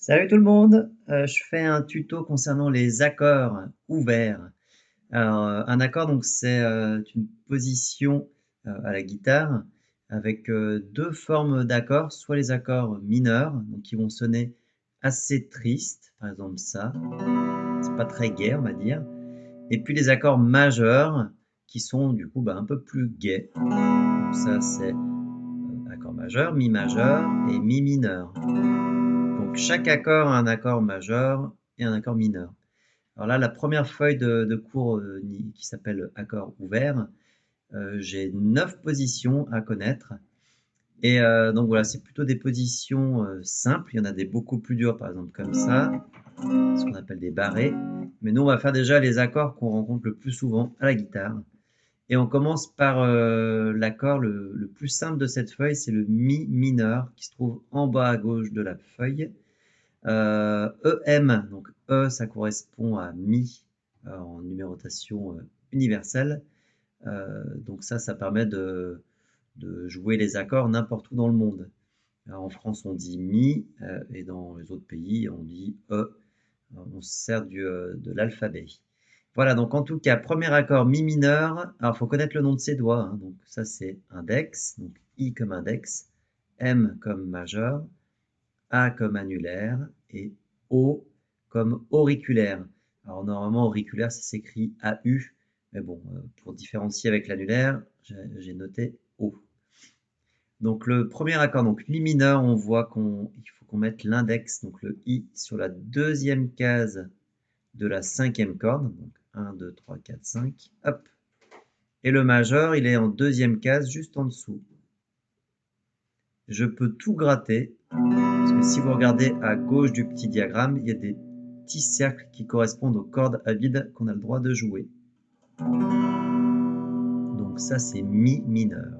Salut tout le monde, je fais un tuto concernant les accords ouverts. Alors, un accord donc c'est, une position, à la guitare avec, 2 formes d'accords, soit les accords mineurs, donc qui vont sonner assez tristes, par exemple ça, c'est pas très gai on va dire, et puis les accords majeurs qui sont du coup, un peu plus gais. Donc ça c'est, accord majeur, mi majeur et mi mineur. Donc chaque accord a un accord majeur et un accord mineur. Alors là, la première feuille de cours qui s'appelle accord ouvert, j'ai 9 positions à connaître. Et donc voilà, c'est plutôt des positions simples. Il y en a des beaucoup plus dures, par exemple comme ça, ce qu'on appelle des barrés. Mais nous, on va faire déjà les accords qu'on rencontre le plus souvent à la guitare. Et on commence par l'accord le plus simple de cette feuille, c'est le mi mineur qui se trouve en bas à gauche de la feuille. EM, donc E, ça correspond à Mi en numérotation universelle. Donc ça permet de jouer les accords n'importe où dans le monde. Alors, en France, on dit Mi, et dans les autres pays, on dit E. On se sert de l'alphabet. Voilà, donc en tout cas, premier accord Mi mineur. Alors, il faut connaître le nom de ses doigts, hein. Donc ça, c'est index, donc I comme index, M comme majeur, A comme annulaire et O comme auriculaire. Alors normalement auriculaire ça s'écrit AU, mais bon, pour différencier avec l'annulaire, j'ai noté O. Donc le premier accord, donc mi mineur, on voit qu'il faut qu'on mette l'index, donc le I, sur la deuxième case de la cinquième corde, donc 1, 2, 3, 4, 5, hop. Et le majeur, il est en deuxième case, juste en dessous. Je peux tout gratter, parce que si vous regardez à gauche du petit diagramme, il y a des petits cercles qui correspondent aux cordes à vide qu'on a le droit de jouer. Donc ça, c'est Mi mineur.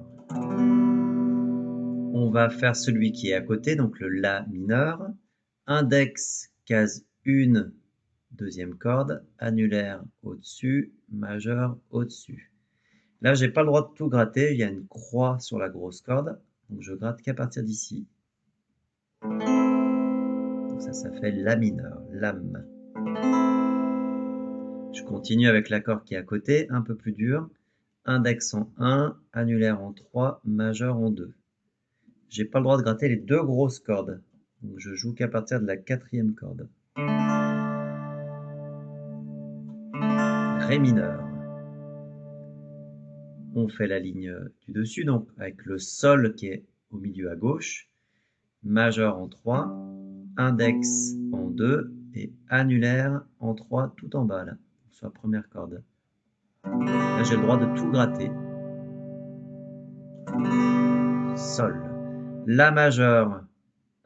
On va faire celui qui est à côté, donc le La mineur. Index, case 1, deuxième corde, annulaire au-dessus, majeur au-dessus. Là, j'ai pas le droit de tout gratter, il y a une croix sur la grosse corde, donc je gratte qu'à partir d'ici. Donc ça fait La mineur, Lam. Je continue avec l'accord qui est à côté, un peu plus dur. Index en 1, annulaire en 3, majeur en 2. J'ai pas le droit de gratter les deux grosses cordes, donc je joue qu'à partir de la quatrième corde. Ré mineur. On fait la ligne du dessus, donc avec le Sol qui est au milieu à gauche, majeur en 3, index en 2 et annulaire en 3 tout en bas là, sur la première corde. Là j'ai le droit de tout gratter. Sol. La majeur,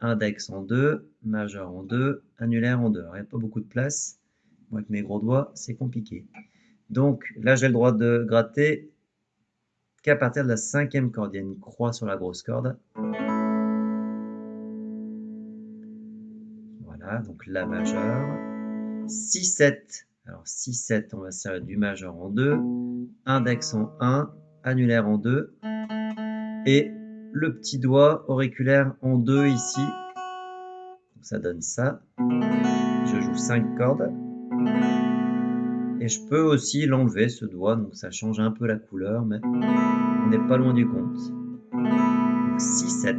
index en 2, majeur en 2, annulaire en 2. Alors, il n'y a pas beaucoup de place. Moi, avec mes gros doigts, c'est compliqué. Donc là, j'ai le droit de gratter qu'à partir de la cinquième corde. Il y a une croix sur la grosse corde. Voilà, donc La majeur. Si, 7. Alors, si, 7, on va se servir du majeur en 2, index en 1, annulaire en 2, et le petit doigt auriculaire en 2 ici. Donc ça donne ça. Je joue 5 cordes. Et je peux aussi l'enlever ce doigt, donc ça change un peu la couleur, mais on n'est pas loin du compte. Donc 6, 7.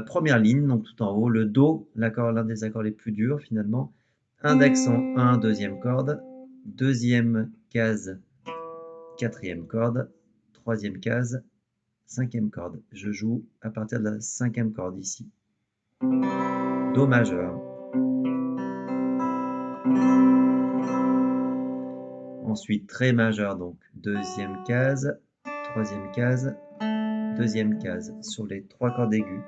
Première ligne, donc tout en haut, le Do, l'un des accords les plus durs finalement. Index en 1, deuxième corde. Deuxième case, quatrième corde. Troisième case, cinquième corde. Je joue à partir de la cinquième corde ici. Do majeur. Ensuite, Ré majeur, donc deuxième case, troisième case, deuxième case sur les 3 cordes aiguës.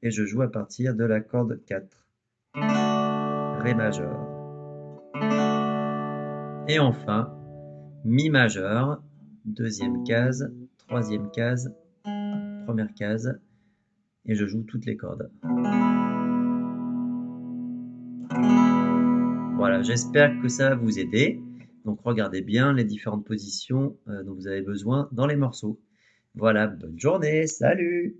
Et je joue à partir de la corde 4. Ré majeur. Et enfin, Mi majeur, deuxième case, troisième case, première case. Et je joue toutes les cordes. Voilà, j'espère que ça va vous aider. Donc regardez bien les différentes positions dont vous avez besoin dans les morceaux. Voilà, bonne journée, salut!